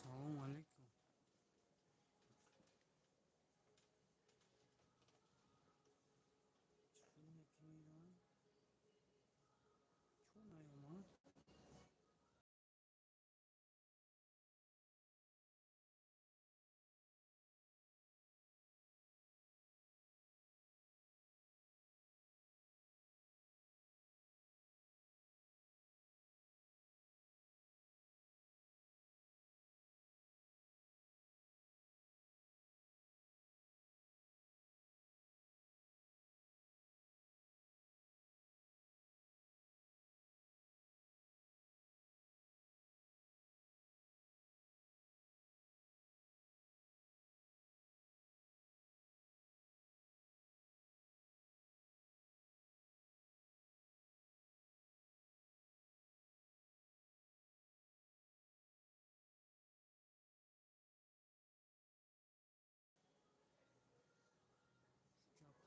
Салом алейкум. Чӣ мекунед? Чӯ наёмад?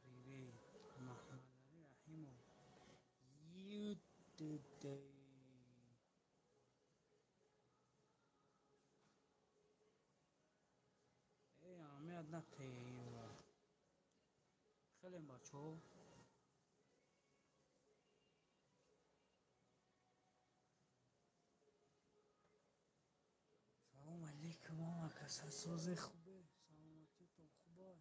Привет, Махмад Рахимов. Ютудей. Ами одна теева. Хеле бачо. Салом алейкум, мама, касасозе хубе. Саломатитон хубай.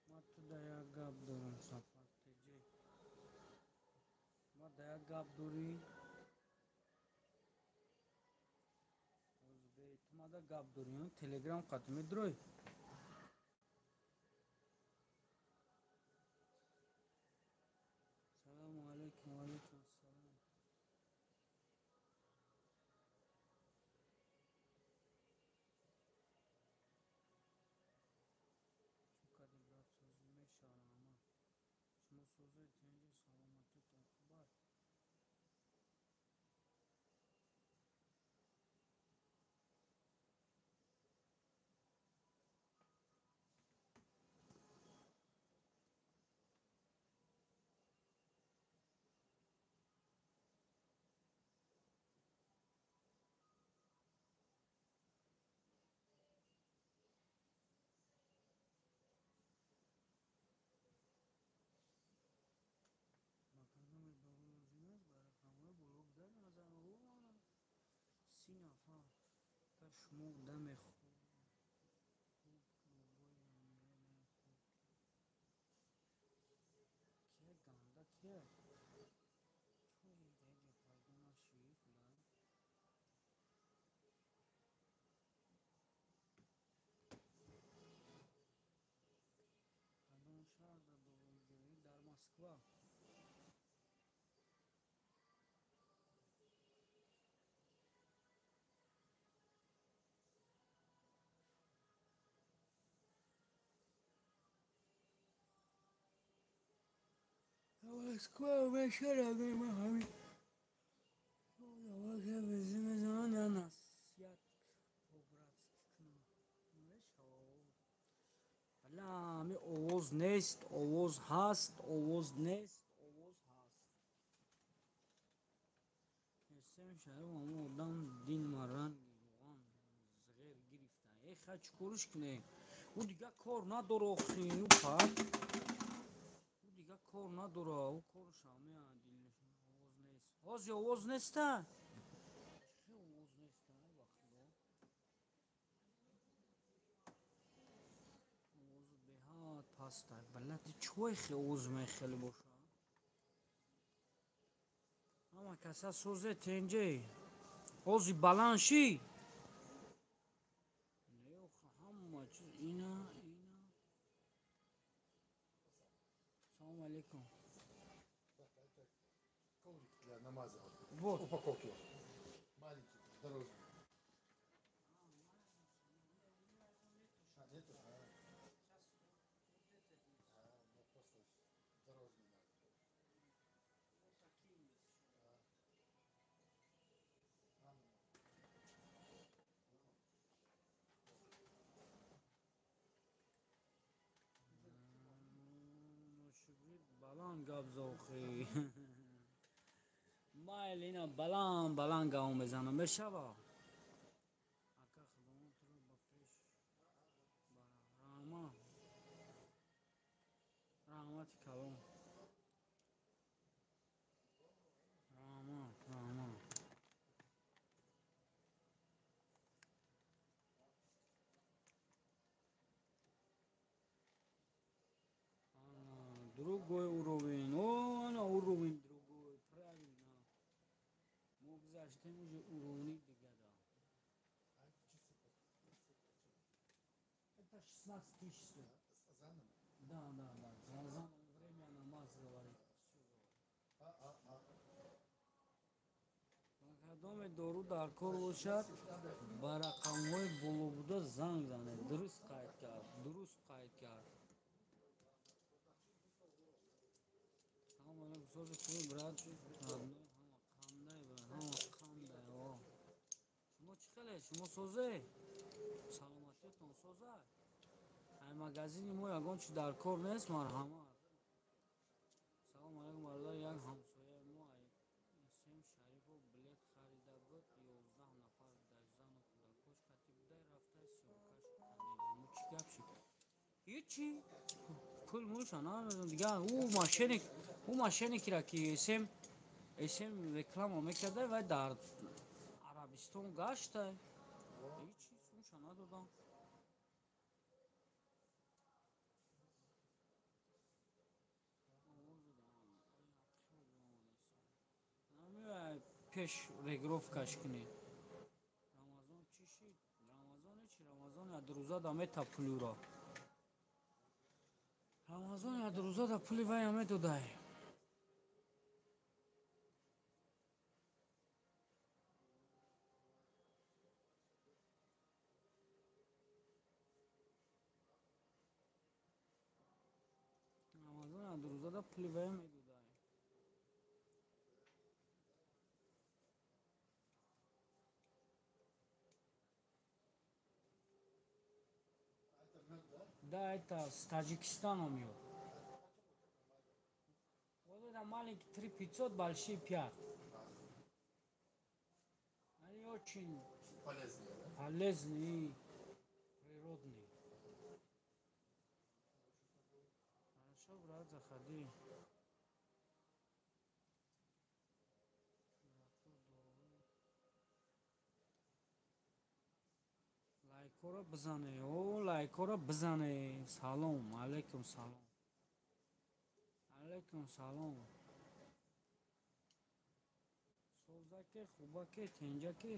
Ма туда як гап дорам, Сафартеҷи. Ма да як гап дорӣ. Озбек, ту мада гап дорӣ, телеграм қат медорӣ? Салому алейкум, алейкум ассалом. Чӯ кади братсозӣ мешавам? Шумо созед инҷо, саломатитон хубай? Макономи барозинас барақамои булугда назарона 30 нафар. Та шумо даме хуб лобои намеренае хуб. Кия ганда кия? Чӯ идаҷа пайдо нашӣ филан? Кадом шаҳрда дуоиҷоӣ? Дар Москва. Москва мешаравем ҳамин. Давай вези мезанам я насият по-братски кунам. Мешавад. Бала ҳами овоз нест, овоз ҳаст, овоз нест, овоз ҳаст. Ҳисем шариф ҳама одам дин маранги воқан зғер гирифта. Эха чикориш кунем? Ӯ дига кор надора охи, ӯ пак. Ӯ дига кор надора, ӯ корш ҳамеа дилнишон. Овоз нест. Ҳози овоз неста? Чӣ овоз неста ба худо? Овози беҳад пастак. Балади чӯи хе овоз мехеле боша? Ама каса созет инҷе. Ози баланд шӣ? Не оха ҳама чиз ина. Салом алейкум. Коврик для намаза. Вот. Упаковки. Маленький, дорожный. Нету? Ну, просто дорожный надо. баланд гап зохӣ майл ина баланд баланд гав мезанам мешава ака худоматро ба пеш бара раҳмати калон раҳмат другой уровень она уровень другой правильно мы гузаштем уже уровни дига да это 16 тысяч стоит да заново время намаз говорит кадоме дору дар кор бошад ба рақамҳои боло буда занг занед дуруст қайд кард салом алейкум сози хуби брат қандай шумо чӣ хеле шумо созе саломатиятон соза ай магазини мо ягон чи дар кор нест марҳамат салом алейкум бародар як ҳамсояи мо сем шарифов билет харида буд 11 нафар зану кӯдакош қатӣ буда рафта сёмкаш канида му чӣ гап шид ҳичи пул муша намедонам дига ӯ мошенникира ки эсем реклама мекарда вай дар арабистон гашта ҳичи муша надодам пеш регировкаш кунед рамазон чӣ шид рамазон ядрӯза да мета пулиро рамазон ядрӯза да пули вая медодай рамазон ядрӯза да пули вая медодай да это с таджикистана меёд вот это маленький 3500 большие 5 они очень полезные природные хорошо брат заходи лайкора бизане салом алейкум салом созаке хубаке тенҷаке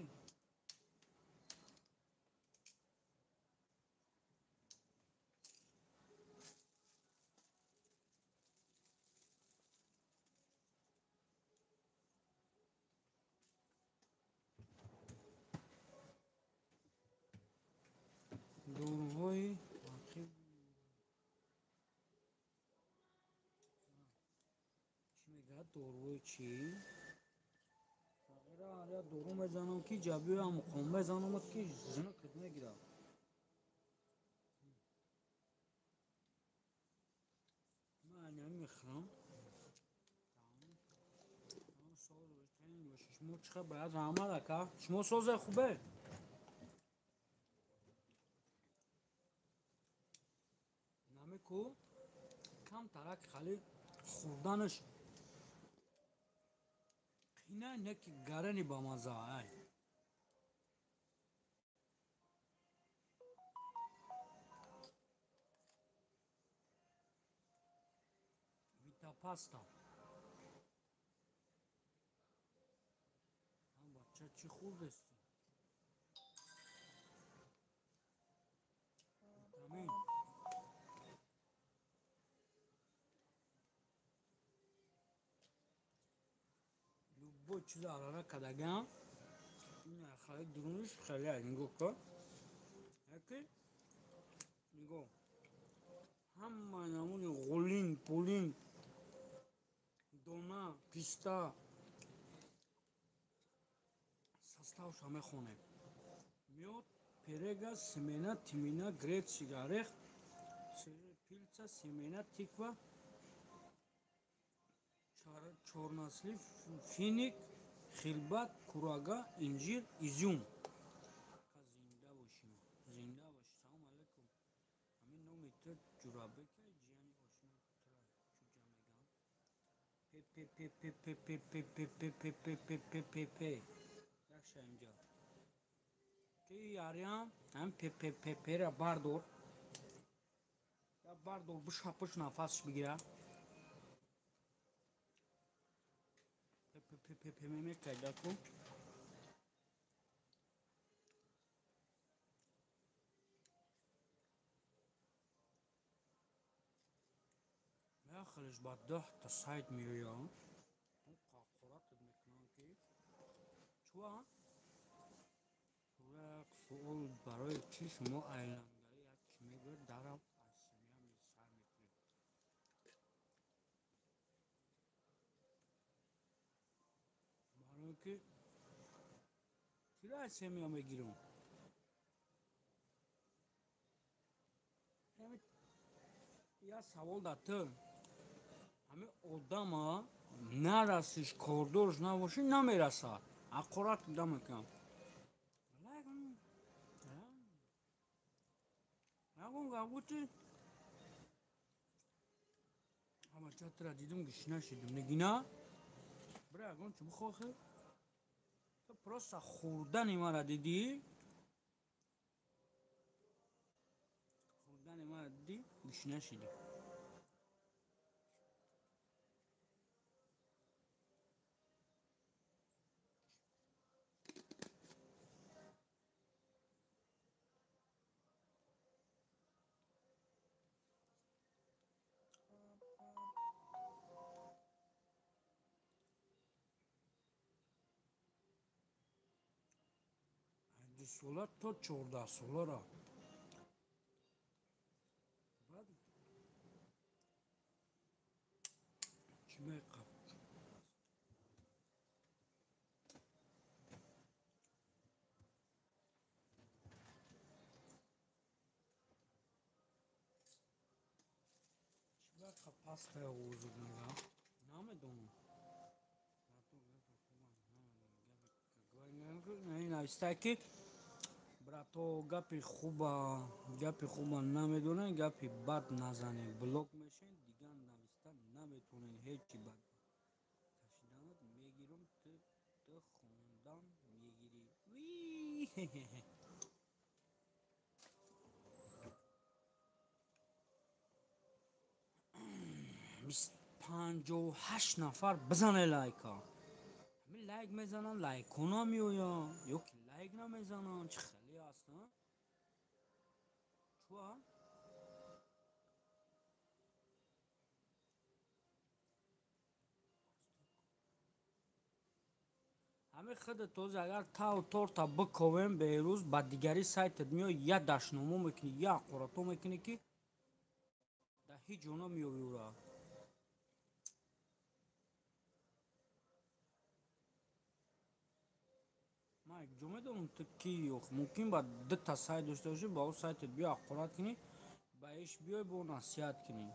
дорҳои чӣ мегӯяд дорҳои чӣ я дору мезанам ки ҷабиам муқом мезанам ки жинакет мегирад ман мехӯрам шумо чӣ хабар раҳмат ака шумо созе хубе намеку камтарак хали хӯрданаш қина неки гарани бамаза ай витапаста бача чӣ хӯрдести витамин любой чиза арара кадагам хали дуруниш хеле нигоҳ кун яки нигоҳ ҳама намуни ғулин пулин дона писта составша мехонем меёд перега семена тимина грецкий орех пилца семена тиква чорнаслив, финик, хилбат, курага, инҷир, изюм. Зинда бошем, зинда бош. Салом алайкум. Ҳамин номи ту Ҷурабека ҷияни ошно тра чуҷа мегам. Пе. Якша инҷа. Ки ярям, ҳам пера бардор. Я бардор бушапуш нафасш бигира. Мемекай даку. Яхелш ба 10 та сайт меоям. Қоратат мекунам ки чуа як суол барои чи шумо айлангари як чи мегӯяд дарам аз семиями сар мекунед. Барои ки чиро аз семия мегирам? Я савол да ту ҳамин одама нарасиш кордорш набошӣ намерасад. Аққорат куда мекунам. Ягон гавгути ҳамачатра дидум гишна шидум. Нигина бира ягон чӣ бихохӣ? Ту просто хурдани мара дидӣ? Хурдани мара дидӣ? Гишна шидӣ. Сола то 14 солара. Баъд чӣ меқаб? Чӣ меқаб паста овозуд мегам? Намедонам. Нависта ки брато гапи хуба намедонед, гапи бад назанед. Блок мешавед, дигар нависта наметавонед ҳечи бад. Кашиданат мегирам, ту хондан мегирӣ. 58 нафар бизане лайка. Ҳамин лайк мезананд, лайкона меоянд, ё ки лайк намезананд. Чӣ хеле аст? Чуа? ҳамин худат ҳозир агар тав торта биковем берӯз ба дигари сайтат меои я дашнома мекунӣ, я аққорато мекунӣ ки дар ҳеҷ ҷо намеовиёра. ман якҷо медонам ту ки мумкин ба 2 та сайт дошта бошӣ, ба он сайтат биё аққорат кунӣ, ба иш биёй бо насиҳат кунӣ.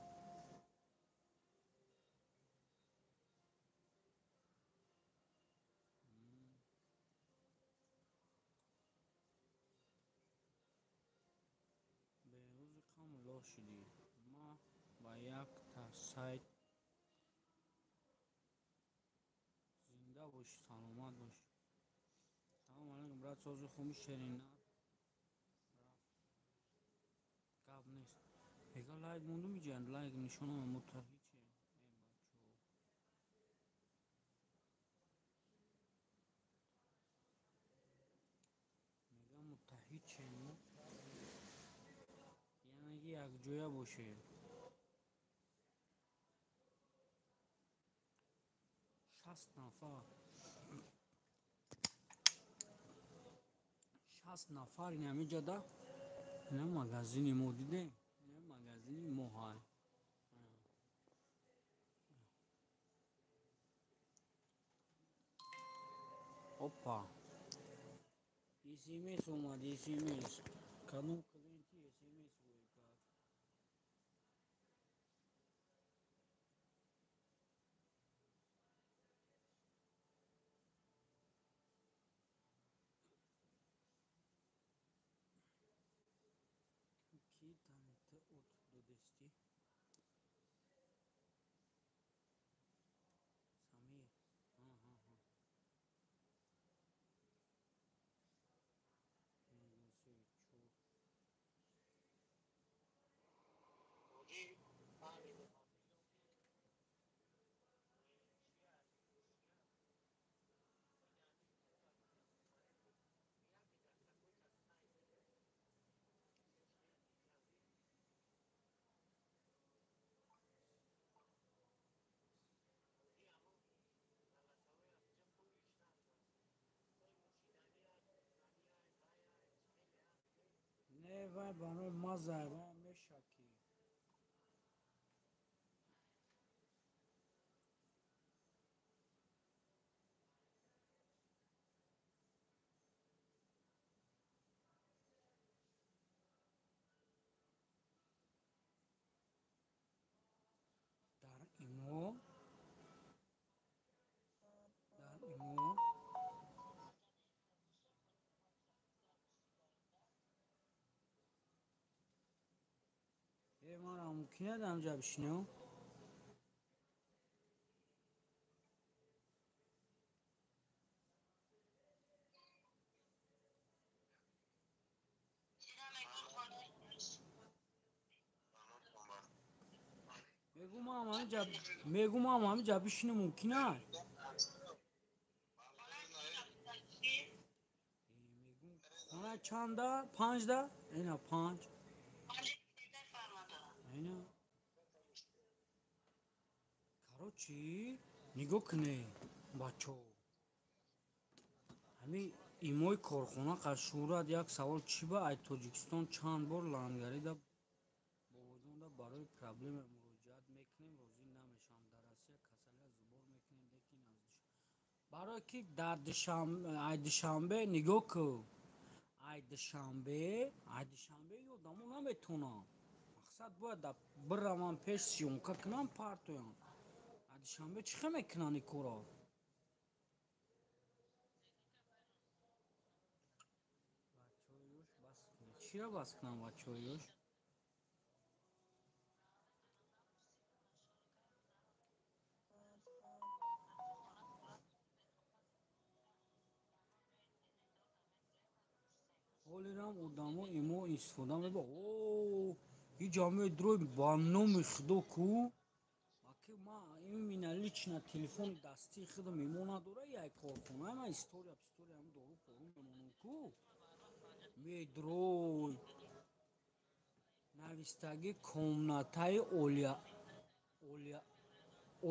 берӯзи камло шидӣ. Ма ба як та сайт зинда бош, саломат бош. Салом алайкум брат, сози хуми шерина. Гап нест. Мега лайк монду миҷанд, лайк нишона мутаҳиче. Мега мутаҳиче. Яъне ки якҷоя бошед. 60 нафар. 60 нафар ин ҳамиҷода. Ина магазини мо дидем. Ина магазини мо ҳай. Опа. SMS омад, SMS. Кадом клиенти SMS вой кард. وای برای مزه وای میشکی در ایمو در ایمو من ممکنه در اینجا بشینم میگو ما هم همینجا بشینم ممکنه میگو خونه چنده 15 اینا 5 اینا короче нигоҳ кунед бачаҳо ҳамин имои корхона қашурат як савол чӣ ба ай тоҷикистон чанд бор лангарида бовоҷонда барои проблема муроҷиат мекунем розӣ намешавам дар россия касалия зубор мекунем лекин барое ки дар ай душанбе нигоҳ кун ай душанбе ёдамо наметонам мақсад бояд биравам пеш сёмка кунам партоям ай душанбе чӣ хел мекунанд ин корро чиро бас кунам бачаҳои ёш ҳолирам одамо имо истифода меба и ҷамои дрои ба номи худо ку аки ма имина лично телефони дастии худам имо надора яй корхона ма история ҳам дору пору мемонам ку медрой навистаги комнатаи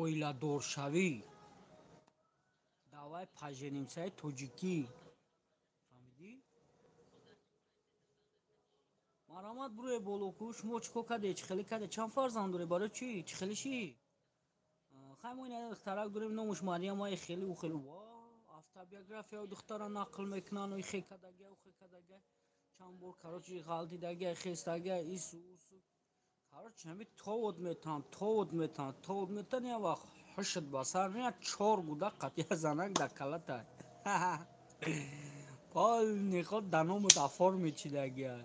оиладоршавӣ давай поженимсаи тоҷикӣ фаҳмидӣ марҳамат буре болоку шумо чӣ кор кардед чӣ хеле кардед чанд фарзанд доред барои чӣ чӣ хелишӣ хай мо ин духтарак дорем номуш марьямаи хели ухели автобиографияи духтара нақл мекунанд и хекадагия ухекадагия чанд бор короче ғалтидагия хестагия ису усу короче ҳами товод метан я вақт ҳушт ба сар меяд 4 гуда қатъия занак дар калатай пол ниход даномут оформит чидагия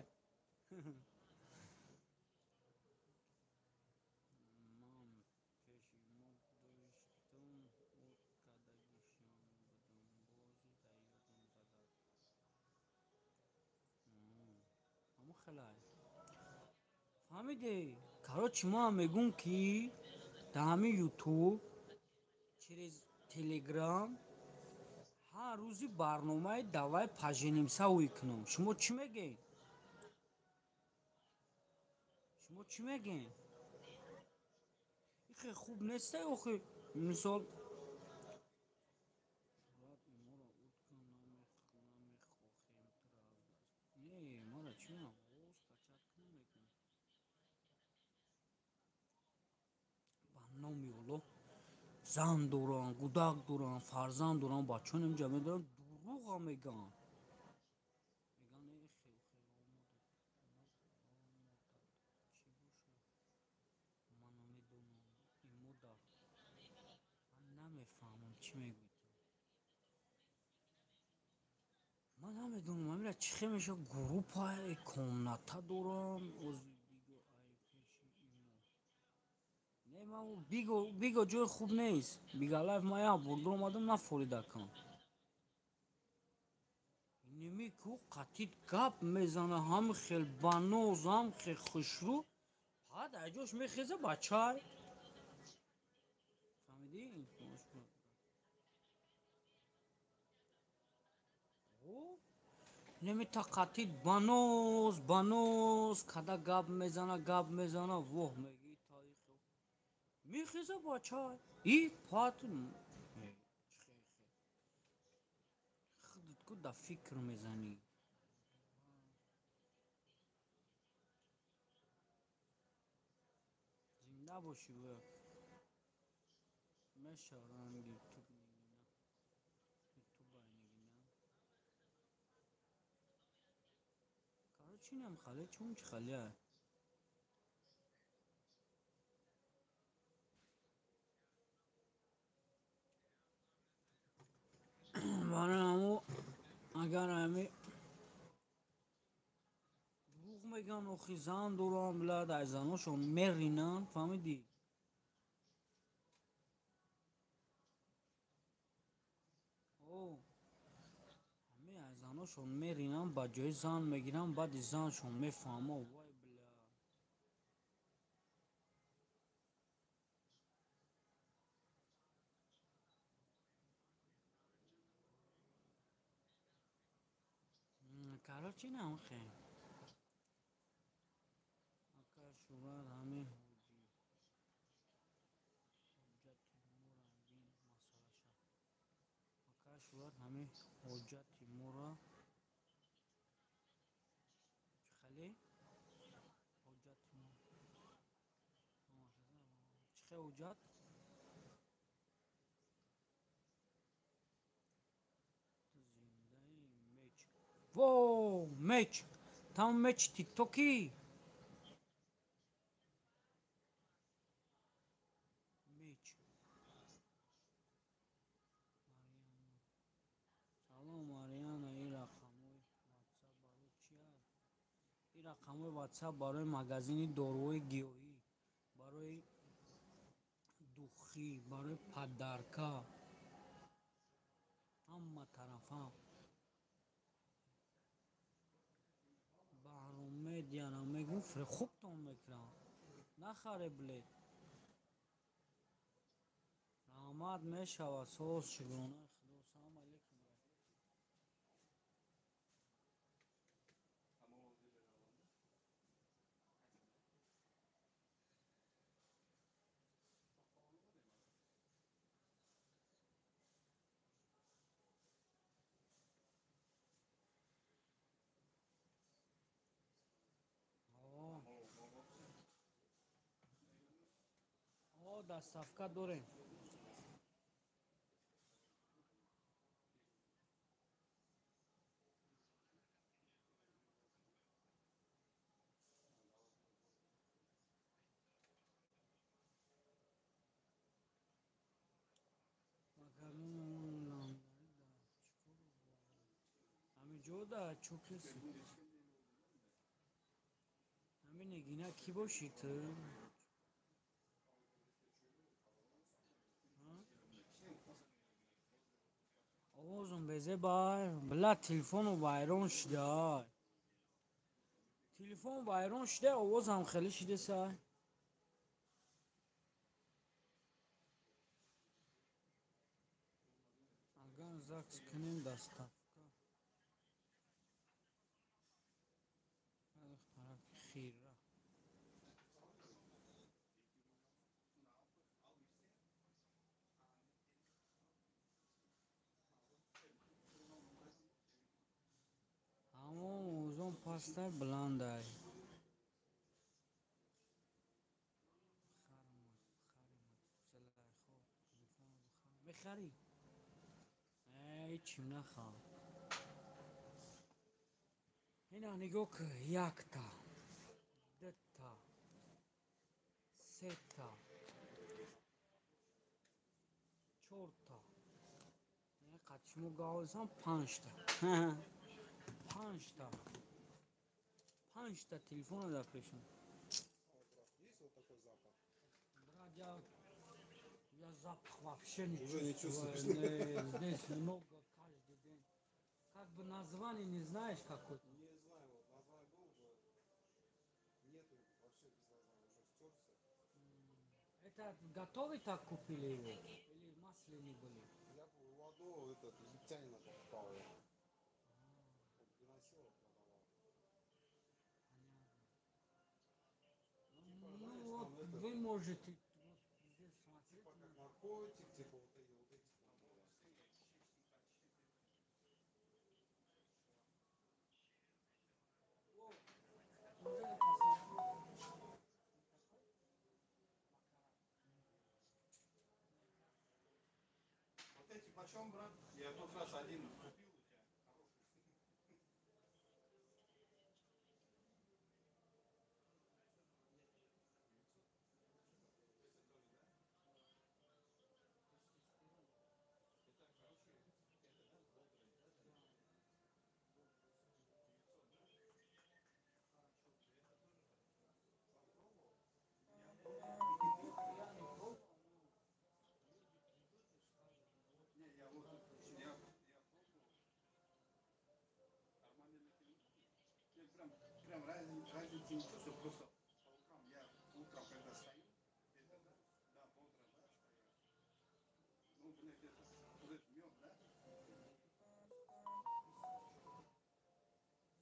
фаҳмидӣ короче ма мегӯм ки дар ҳамин ютуб через телеграм ҳар рӯзи барномаи давай поженимса мекунам шумо чӣ мегем ихе хуб нестай охе мисол мара чӣ ба номи Аллоҳ зан дорам гудак дорам фарзанд дорам бачаҳоям инҷа медорам дурӯғам мегӯянд намефаҳмам чӣ мегӯед ман намедонам амира чӣ хел мешавад группаи комната дорам биго ҷои хуб нест бигалайф ма як бор омадам нафоридакам ними ку қатъи гап мезана ҳам хел баноз ҳам хел хушрӯ фақат аҷош мехеза бачай фаҳмидӣ немита қатъи баноз када гап мезана воҳ меги таихо мехеза бачай и пат худат ку да фикр мезанӣ نباشی و مشارم یوتیوب میگینا یوتیوب میگینا کارو چی نم خاله چون چی خاله برای همو اگر همی دروغ میگن و خیزان دوران بلاد ایزانوشون مرینن فهمیدی او همه ایزانوشون مرینن با جای زن میگیرن بعد زنشون میفهمه وای بلا کارا چی نم خیلی اکر شورا همه شورت همه حجت مورا خاله حجت چه حجت زنده مچ وو مچ تام مچ تیک توکی مچ سلام ماریانا این رقموی واتساپ برای چی هست این رقموی واتساپ برای مگزین داروی گیاهی برای دخی برای پدرکا همه طرفا بهرومه دیانامه گفت خوبتون میکنم نخره بلید رحمت میشود سوز چگونه خدا سلام علیکم آه آه دستافکا داریم همین جو دا چوکسی همین نگینه کی باشی تو آوازم بزه بای بلا تلفن و وایرون شده تلفن وایرون شده آواز هم خیلی شده سای اگر زکس کنیم دستافکا خیره اما موزون پاسته بلنده بخری هیچی نخواه اینا نگاه که یک تا دو تا سه تا چهار تا این قدشمو گاوزم پنج تا پنج تا پنج تا تلفن در پیشم Есть вот такой запах? брат я запах вообще не Уже не чувствую чувствуешь? здесь много каждый день как бы название не знаешь какой Не знаю, вот название было бы. Нету вообще без названия, уже стерся. это готовый так купили его или масляные были Я у одного этот египтянина покупал его. Он приносил, продавал. Типа, ну знаешь, вот там это, вы можете вот здесь смотреть типа как наркотик, типа вот эти там было. почем, брат? Я тот раз один купил у тебя. Не, я вот я пробовал. Нормально на я прям разницы не чувствую, просто по утрам я утром когда стою, это да, бодро, да, стою. Ну, блядь, это вот этот мед, да?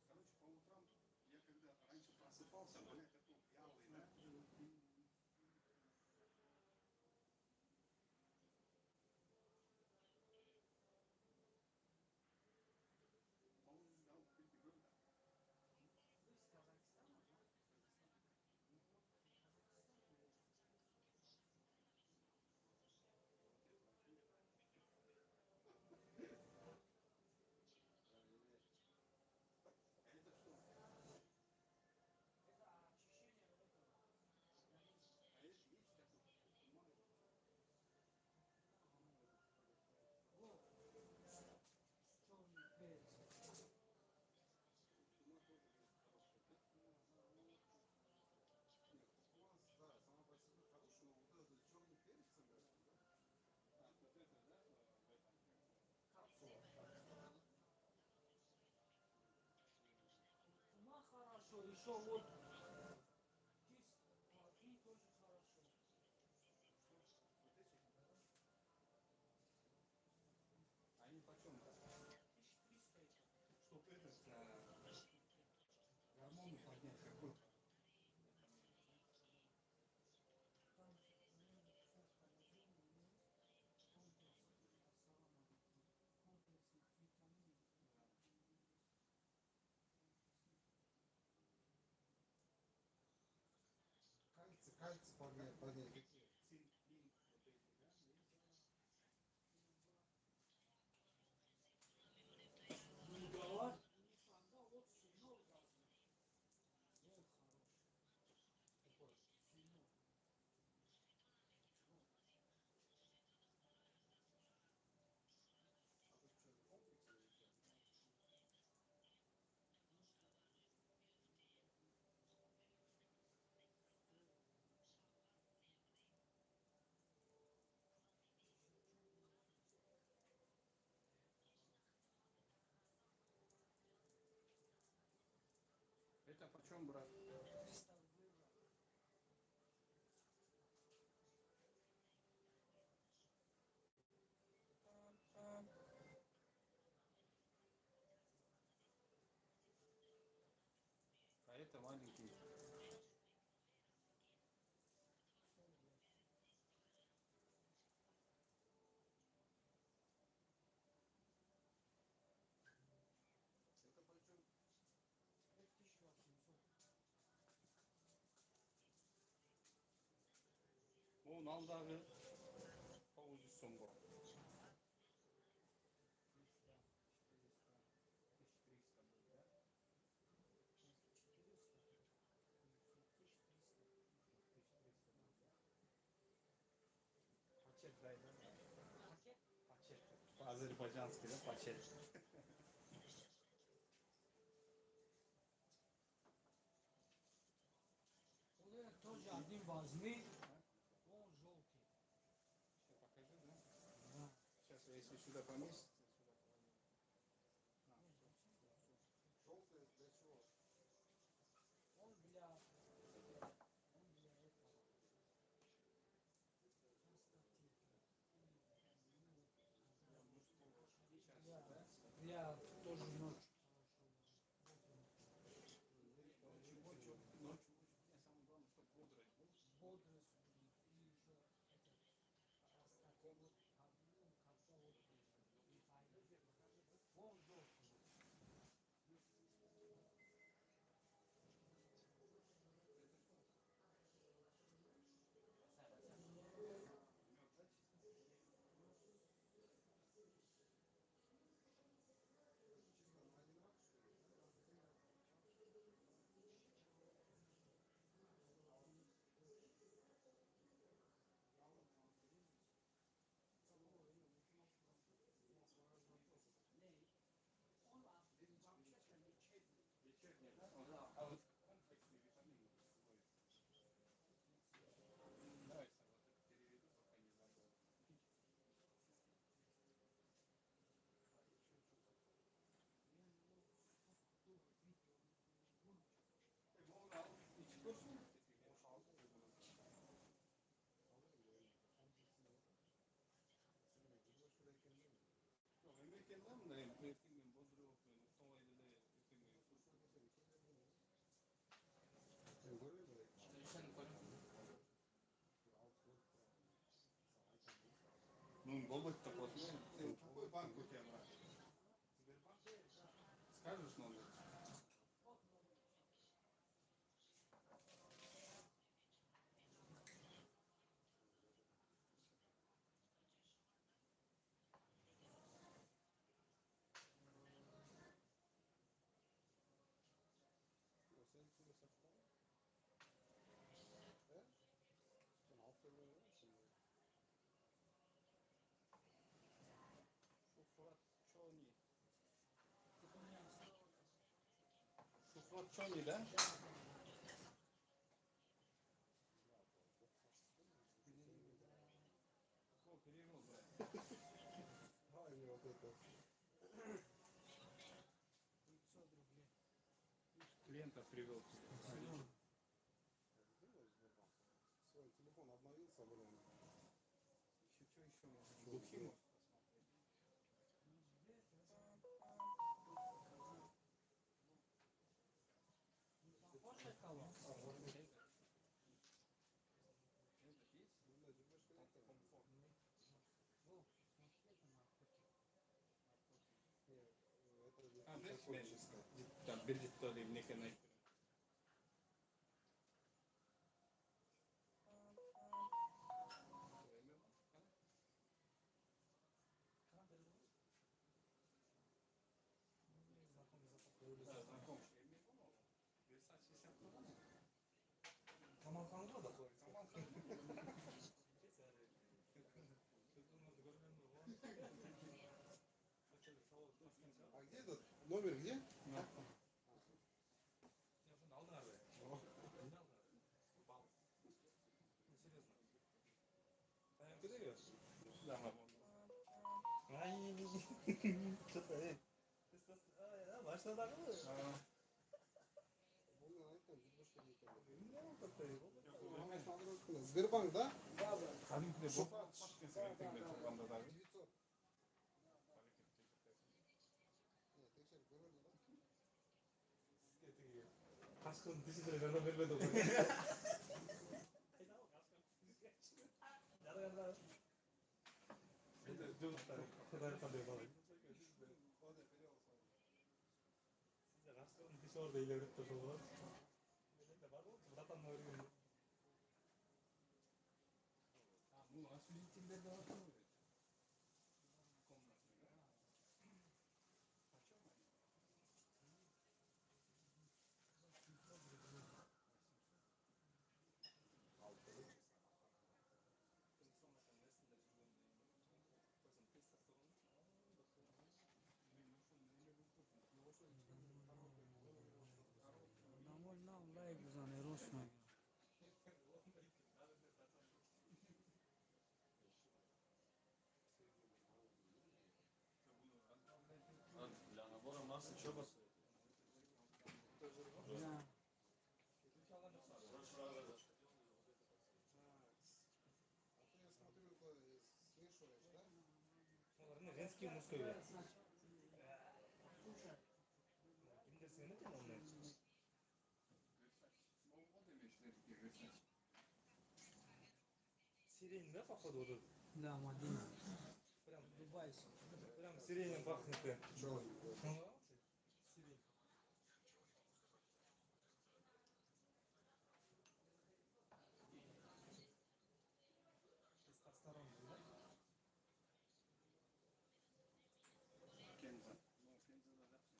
Короче, по утрам я когда раньше просыпался, блядь, такой вялый, да? Он дал пить меда. А это что? А это есть такой туман? Черный перец. Туман тоже есть хороший, да? Нет, куркума, да, сама по себе хорошая, но вот этот черный перец, да? А, вот это, да, в этом, Капсула. Куркума хорошо, еще вот кис парфюм тоже хорошо. что? Вот эти? Они почем, брат? 1300 это. Чтоб этот, гормоны поднять, какой? Там, сейчас покажу, комплекс, ассалам алейкум, комплексный витамин. Кальций поднять, какие? Цинк, линк, вот эти, да, есть? Булгавар, у них тогда вот синор должны. Вот хороший. Какой? Синор. А тут что, комплекс или что? Это почем, брат? 300 евро. А это маленький. Это почем? Это 1800. Onun aldığı havucu sombo. 300, 400, 1300 будет, да? 400, 1300. 1300 будет, да? Пачет дай, да? Пакет? Пачет. По-азербайджански, да? Пачет. Вот это тоже один возьми. Он желтый. Сейчас покажи, да? Да. Сейчас, если сюда поместится, сюда кладем. На, все, все. Желтый для чего? Он для этого. Простоты. Для мужского. Сейчас, Для, да? для тоже ночью. Ночью, ночью. Не, самое главное, чтобы бодрость была. Бодрость будет. И еще этот простоты. Вот объем, когда вот и Голубь-то плотный. Ты какой банк у тебя брать? Сбербанк? Скажешь номер? Шуфрат чони, да? О, перевел, брат. Вот это. 500 рублей. Клиента привел. Свой телефон обновился, блин. Еще что еще можно? Духи можно посмотреть. Похоже кого? Этот есть? Ну, да, немножко это. Комфорт. О, смотри, это наркотик. Не, это не А, десь менше. наркотическое. Там биржи толи в неке най. Да, знаком. Версач 60 тонн. Камалханға да қой. А где этот номер, где? Да, мама. Машинадағы ғой. Бұл не айтқан, немножко не то. Сбербанк, да? Да, брат. Кәдімгідей бұл пашкенсің тұрғандадағы. 900. Не, тексеріп көреді да? Қашқын тысяча жарнама бермеді ғой. Құдай қандай бала. Хода, перевел свой. Қашқын тысяча орда елеріп тұрды ғой. Бар ғой, братан өрген. А, ну, осветительдер де var mı? Комнатный, да? Почем они? Довольно лайк бизане росмай. Для набора массы что посоветуешь? Да. А ты, я смотрю, это смешиваешь, да? Женский и мужской. Кімдер сенетін ондай? Новый год имеешь в виду, Версач? Сирень, да, походу, вот этот? Да, Мадина. Прям, Дубайский. прям сиренем пахнет. Чего? Сирень. Тестостерон, да? Кенза. Ну, Кенза да, да.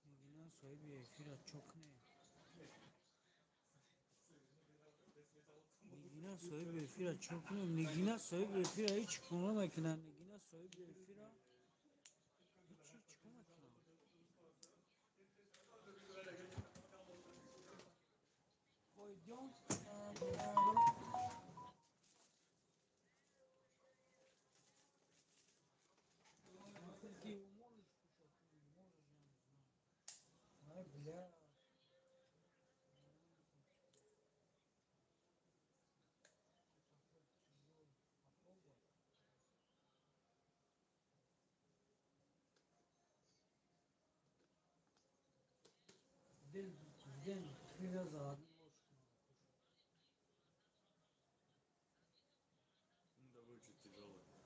Нигина соеби эфира чокне. Нигина соеби эфира чокне. Нигина соеби эфира hiç konuşmakla. Nigina soebi эфира hiç konuşmakla. Koydum. Бля. Ден привязал. Ну, да вы чуть тяжелый. Да.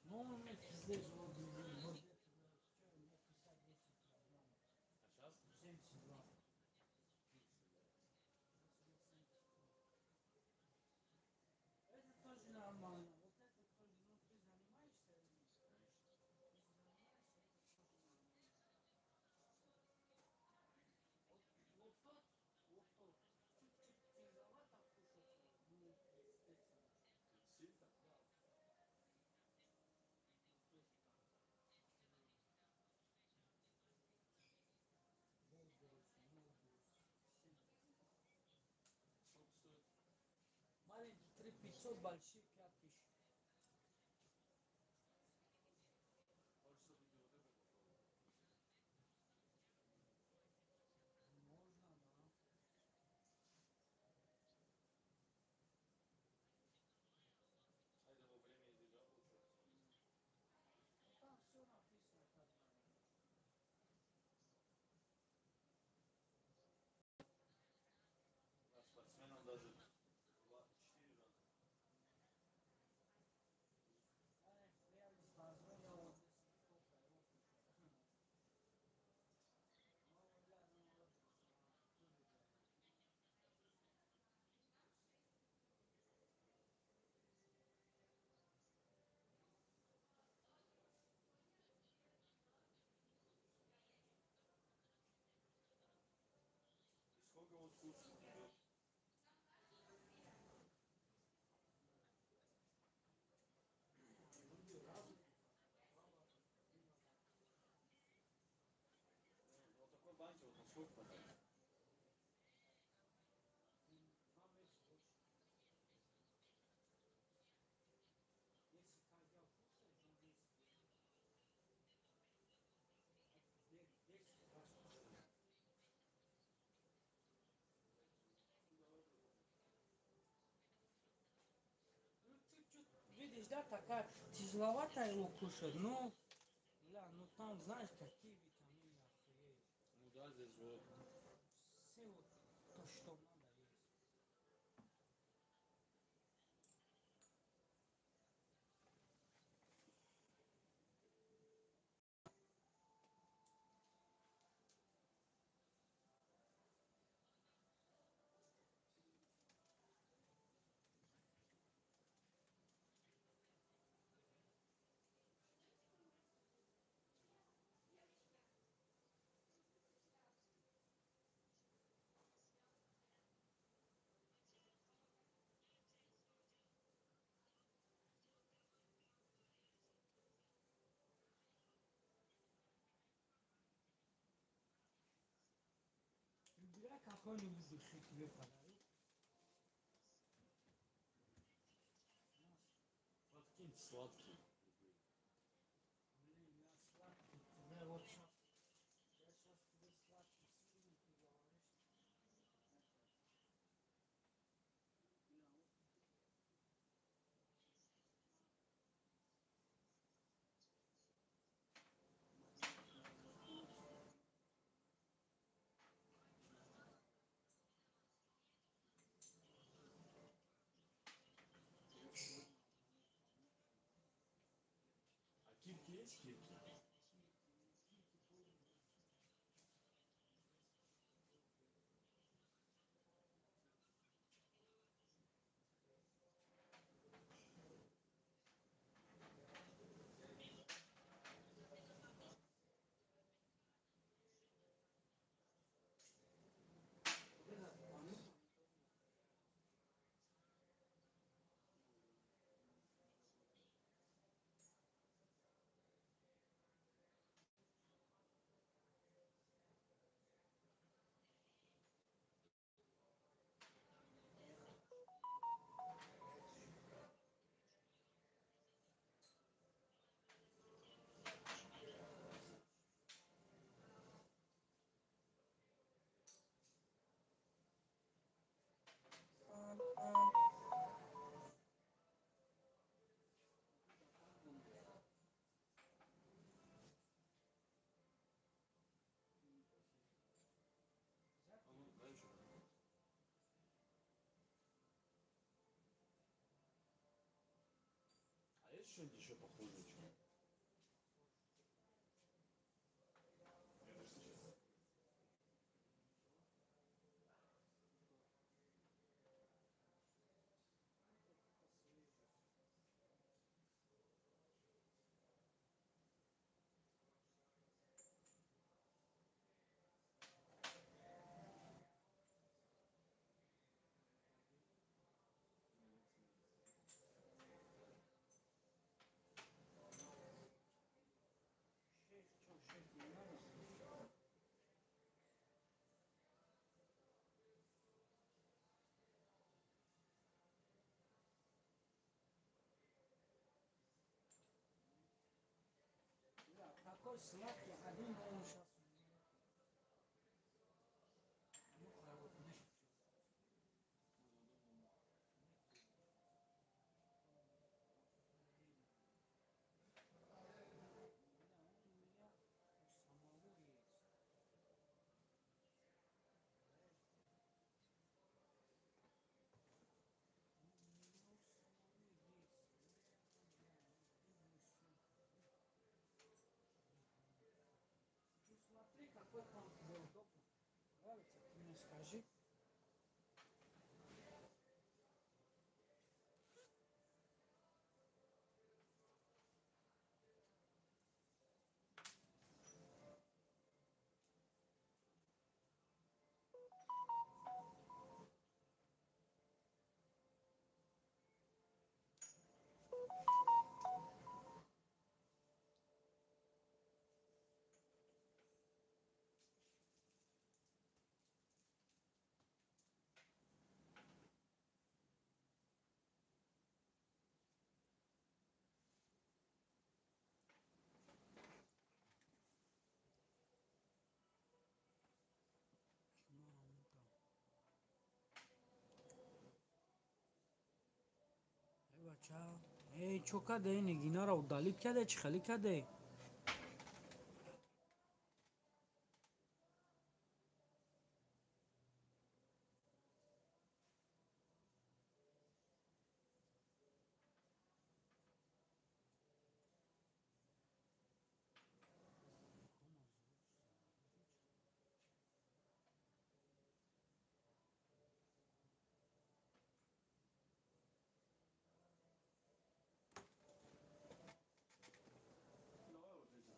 Ну, он здесь вот, вот А сейчас? 72. Это тоже нормально. Вот это тоже, ну ты занимаешься или нет? Если занимаешься, это тоже нормально. Вот тот, чуть-чуть тяжеловато кушать, ну, естественно. Сильно? Да, тоже так. Молодость. Сколько стоит? Маленький 3500, большие 5000. Хочешь все-таки вот это попробовать? Можно, да. А это во время еды, да, получается? Там все написано как надо. А спортсменам даже 4 раза. Я не позвонил, вот здесь только его кушаю. Ну, я думаю, тоже делаю. И сколько вот курсов идет? Вот такой банки вот на сколько хватает? 2 месяца точно. Если каждый день кушаешь, 2 месяца. 10 раз кушаешь. Ну, чуть-чуть, видишь, да, такая тяжеловатая его кушать, но, бля, ну там, знаешь, какие витамины, охуеть. Ну да, здесь вот. Все вот то, что надо есть. Выбирай какой-нибудь душу тебе подарю. Подкинь сладкий. Блин, я сладкий, тебе вот сейчас, я сейчас тебе сладкий скину, ты говоришь. Бля, вот А кильки есть кильки? Очень еще похоже, чем. Я даже сейчас. Шеф, чё, шеф, не надо? Да, такой сладкий, один он сейчас. Ну, вот, нет. У меня у самого есть. Ты смотри, какой там тебе удобно. Нравится, ты мне скажи. ای بچه ها، ای چو کده این نگینا را удалит کده چی خالی کده. Давай вот эти.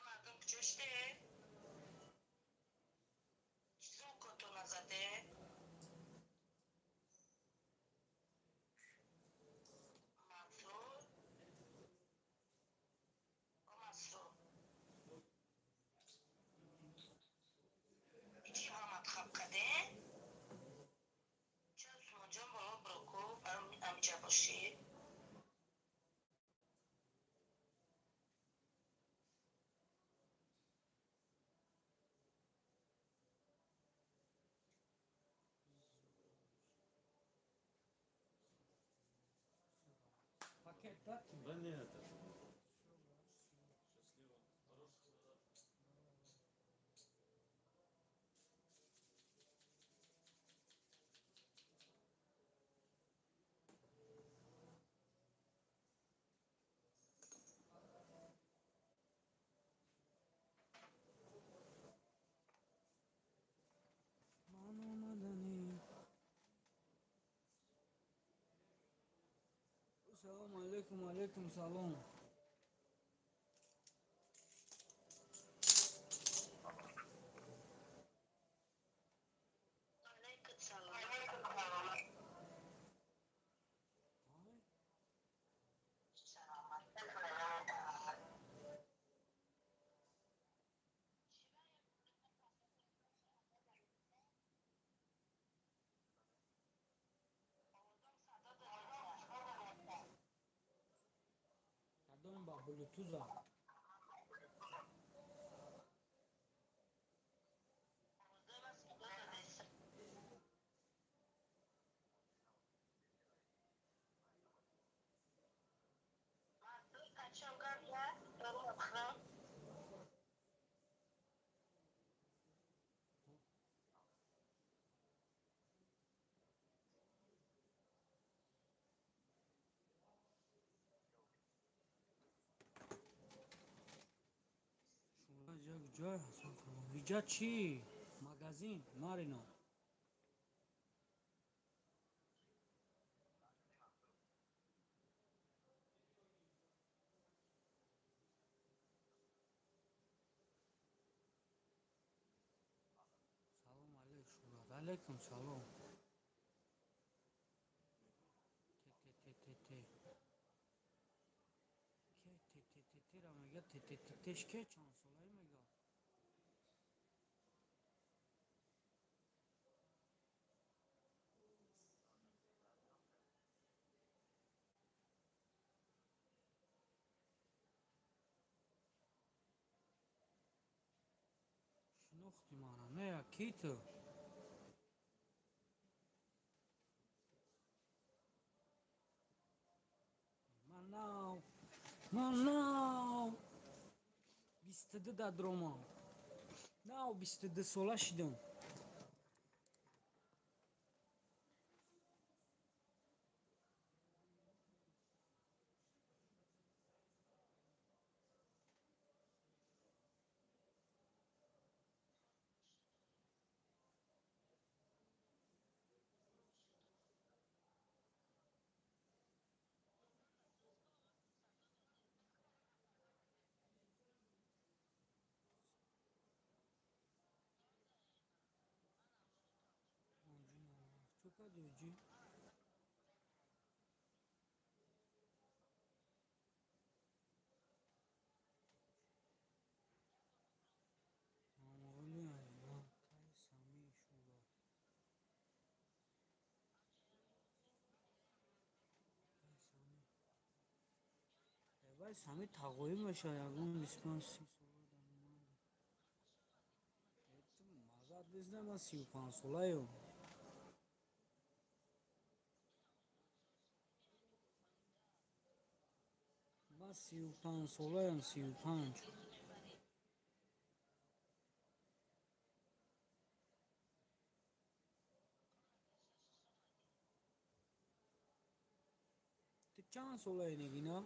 مردم کجاشته؟ چیزی اون کتو نزده؟ منصور؟ منصور هیچی محمد خبکده؟ چرا سوما جان با ما بروکو امیجا باشی؟ пакет дать тебе? Да нет, это. Счастливо. Хороших продаж. من آمدنی. سلام علیکم علیکم سلام. علیکم سلام. من با بلوتوز ها. شما جای حساب کنم اینجا چی؟ مگزین مارینا سلام علیکم شورا علیکم سلام ته ته ته ته که ته ته ته ته را میگه ته ته ته تش که چند ساله میگه شناختی مانا نه کی تو من ناو 22 دادروما ناو 22 ساله شدم چوکا دوجی معمولی ها تای سمی شورا تای سمی وای سمی تقویم میشه یکون 25 30 ساله دارم مزد بزنه من 35 ساله ام من 35 ساله ام 35 تو چند ساله ای نگینا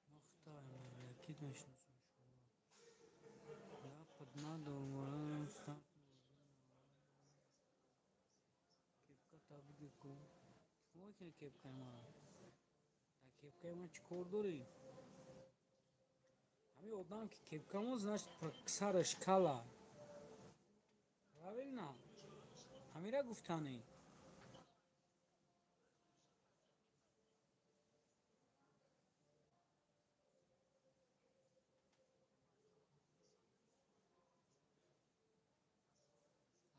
وقتا اکید میشناسم شما لپت ندارم کپکا تبدیل کن شما که کپکای ما در کپکای ما چی کار داری؟ همین آدم که کپکا ما значит سرش کلا правильно همین را گفتنی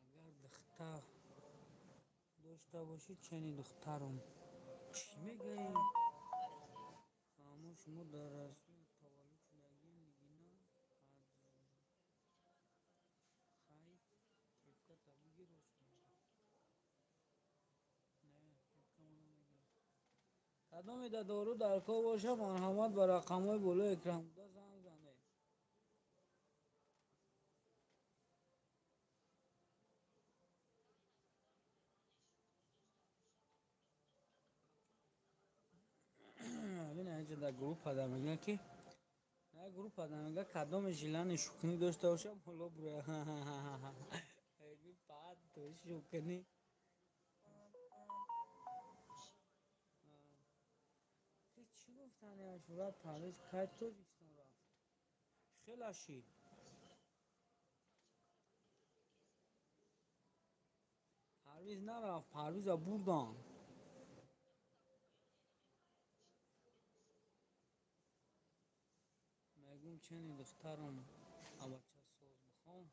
اگر دختر داشته باشید چنین دخترم چی میگی؟ خاموش ما در رسمی تولد شدگی میگینا خیلی کپکا تبیگی روست نه کپکا منو میگیره کدام ایده دارو در کار باشه مرحمت به رقمای بالا اکرام بوده زنگ زنه ببین اینجا در گروپ آدم میگن که نه گروپ آدم میگن کدام ژیلن شوکنی داشته باشه بالا بره خیلی بد تو شوکنی چی گفتن یا شورت پرویز که تو جیستان رفت خیلی شی پرویز نرفت پرویز بردن میگون چنین دخترم بچه ساز میخوام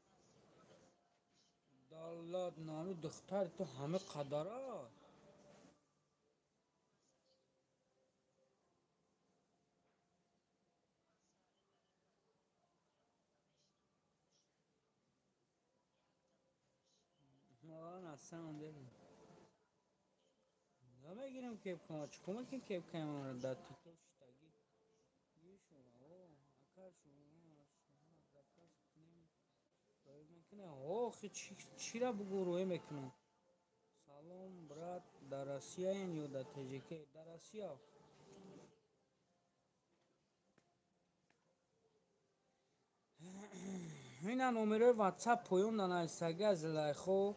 دالات نانو دختر تو همه قدرات ما اصلا داریم نمیگیرم کیف کنم چکمه که کیف کنم را در تو شتگی یه شما اکر شما دکست کنیم روی میکنه آخه چی را بگو روی میکنم سلام برات در آسیا این یا در تاجیکی در آسیا اینا نمره واتساپ پویون دانه سگه از لایخو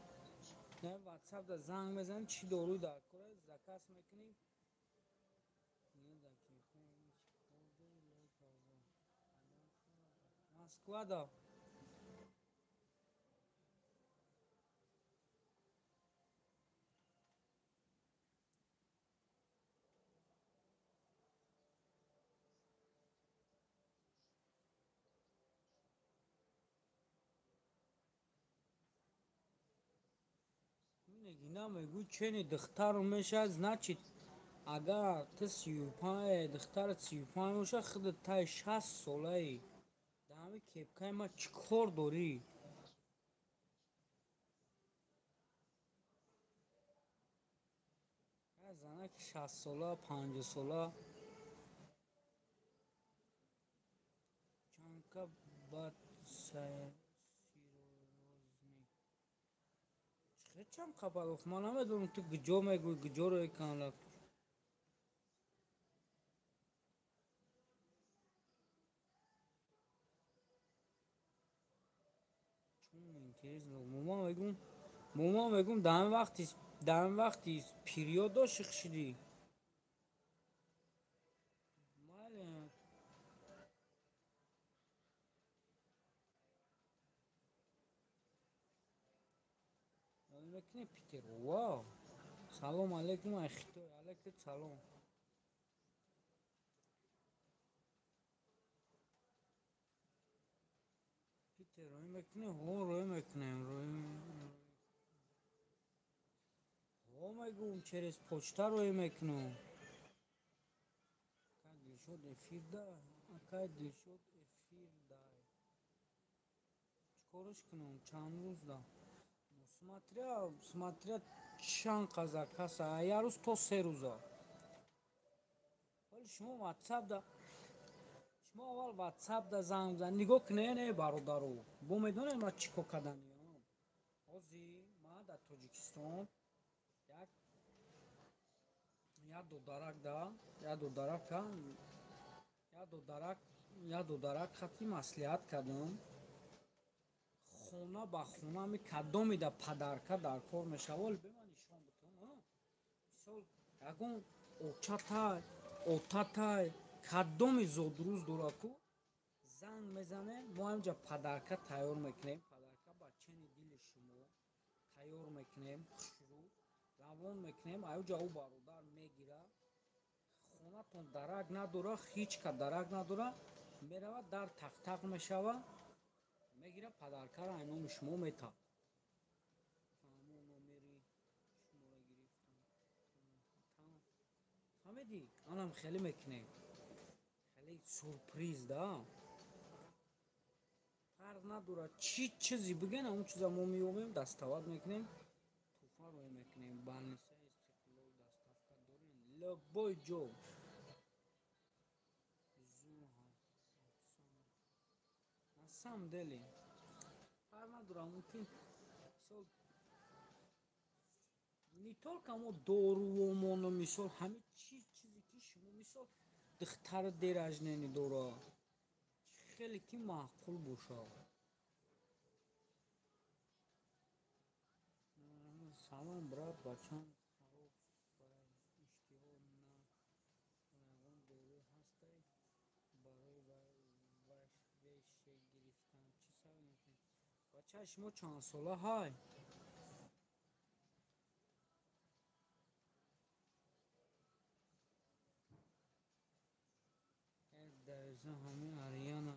نه واتساپ دا زنگ بزن چی دارو در کره زکاس میکنیم یه دقیقه مسکوا دا اینا میگو چنی دختر میشه значит اگر تو 35 دختر 35 باشه خودت تا 60 ساله ای دمی کپکای ما چیکار داری زنه که 60 ساله 50 ساله چانکا بد سیر چم خبر اخ ما نمیدونم تو گجا میگوی گجا رو کنه چون اینکریز ماما میگم دم وقتی پیریود داشت شدی ماله میکنه پیتر واو سلام علیکم اخیتو علیکم سلام پیتر روی میکنه ها روی میکنه ها میگم چرس پوچتا روی میکنه که دل شد افیر ده که دل شد افیر ده چکارش کنم چند روز ده смотря чанд қазак ҳаста як рӯз то 3 рӯза вале шумо аввал ватсап да занг бизан нигоҳ кунед бародаро бо медонед ма чӣ кор карданиам ҳозир ма дар тоҷикистон як додарак хати маслиҳат кардам хона ба хона ми кадомида падарка дар кор мешавад бе ман нишон битам мисол ягон отатай кадоми зодруз дураку занг мезане мо ҳамҷа падарка тайёр мекунем падарка ба чени дили шумо тайёр мекунем хушрӯ равон мекунем аёҷа ӯ бародар мегира хонатон дарак надора ҳичка дарак надора меравад дар тақтақ мешавад мегира падаркаро айноми шумо метавад номери шуморо гирифтам фаҳмидӣ анам хеле мекунем хеле сюрприз да фарқ надорад чӣ чизе бигӯен ҳамон чиза мо меёбем дастоват мекунем туҳфа рӯй мекунем больницаи истиқлол доставка дорем любой ҷо на самом деле фарқ надорад мумкин мисол не только мо дорувомоно мисол ҳамин чизе ки шумо мисол духтари деражнени дора хеле ки маъқул бошад салом брат бачаам хароб иштиҳо на ягон дору ҳастай барои веше гирифтан чӣ савол мекунед бачаи шумо чанд сола ҳай дареза ҳамин арияна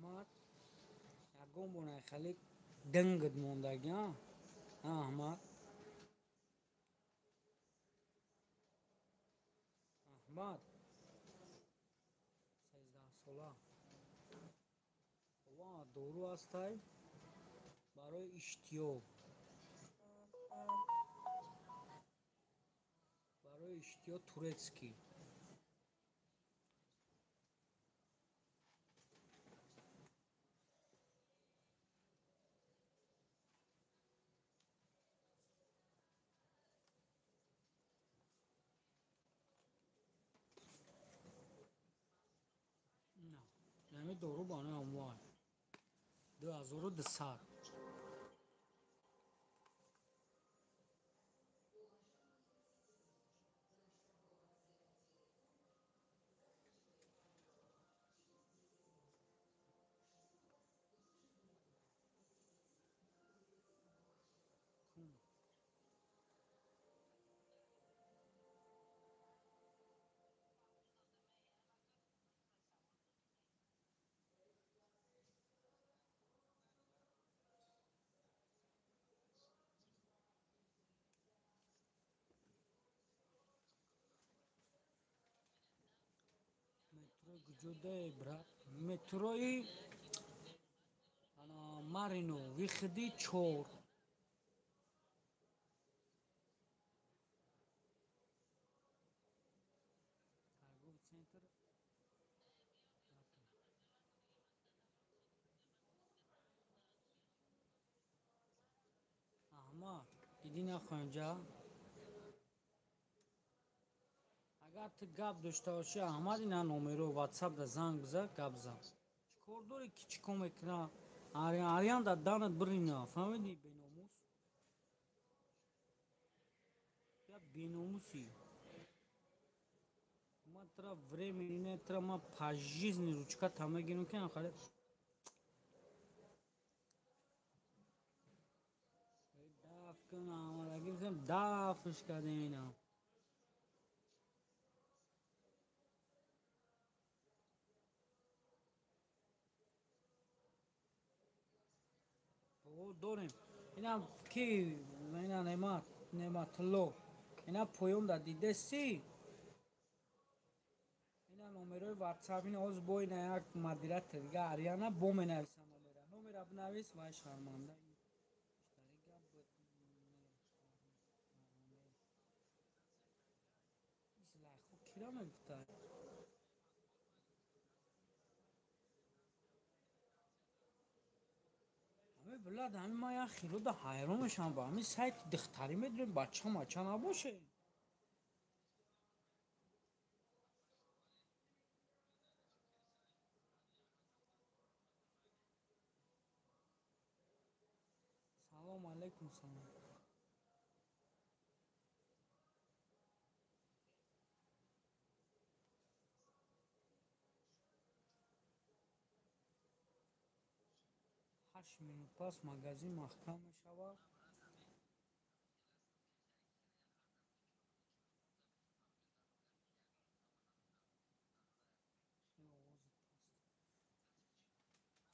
احمد ягон бона хеле дангат мондагӣ аҳмад аҳмад 13 сола ва дору ҳастай барои иштиёк турецкӣ нами дору барои амвои 2200 метрои куҷодаи брат метрои марино виходи 4 торговый центр аҳмад идӣ нахоҳинҷа агар ту гап дошта бошӣ аҳмад ина номеро ватсапда занг бизан гап зан чикор дорӣ ки чӣ кор мекуна арянда данат бирина фаҳмидӣ беномус я беномусӣ ман тра времени не тра ман по жизни ручка та мегирам ки ахале даф кун аҳмадагӣ дафш кардем ина дорем инам ки ина неъматулло ина поёмда дидаси ина номерои ватсап ин ҳоз бо ина як модератор дига ариана бо менависам номера бинавис вай шарманда зулайхо кира мегуфта билад ҳамин ман як хелода ҳайрон мешавам ба ҳамин сайти духтарӣ медонем бача мача набоше салому алайкум салом 8 минут пас магазин маҳкам мешавад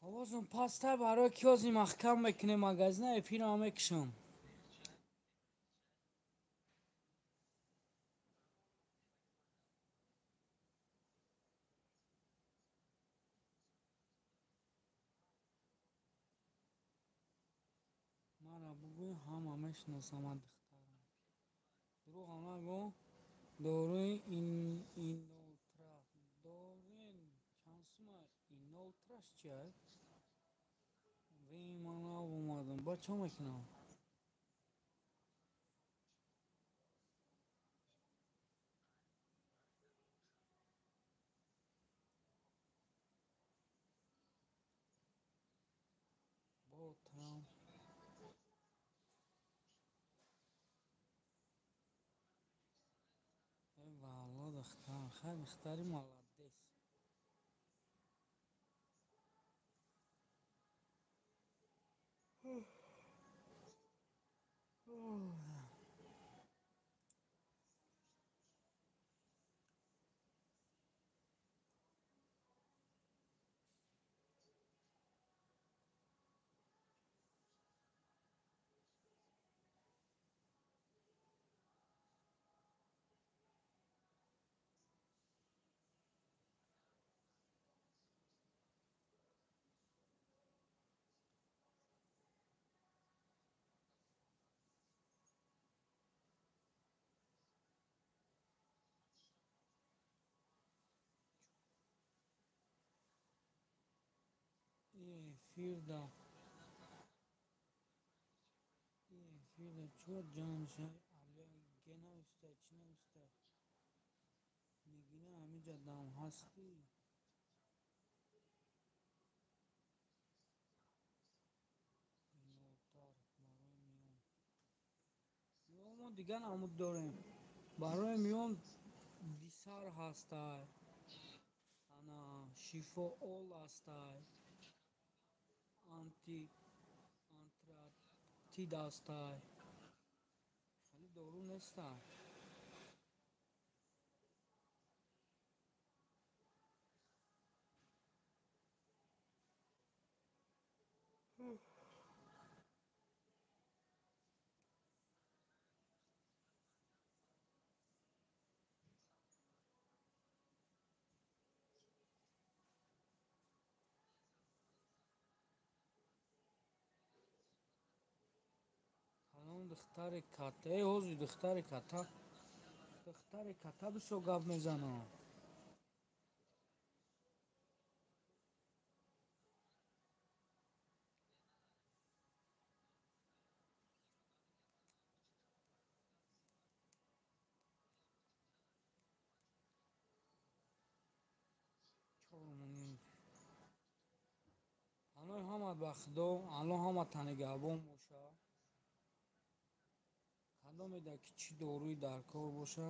овозам пастар барои киёзи маҳкам мекунем магазина эфирам мекушам мара бугӯй ҳама мешиносамад духтарам дурӯғам нагӯ дорӯи инолтра дорем чанд сума инолтраш чиаст ман навомадам ба чӣ мекунам ботрам валло духтарам хай духтари маладес ефирда чур ҷаншай алия нависта чӣ нависта мегина ҳамиҷа дам ҳастӣ бинотар барои миён мо дигар намуд дорем барои миён дисар ҳастай ана шифоол ҳастай антратид ҳастай хеле дору нестай калон духтари катта ҳозир духтари катта бисёр гап мезанад аллои ҳама ба худо алло ҳама танигабон боша кадом меда ки чӣ доруи дар кор боша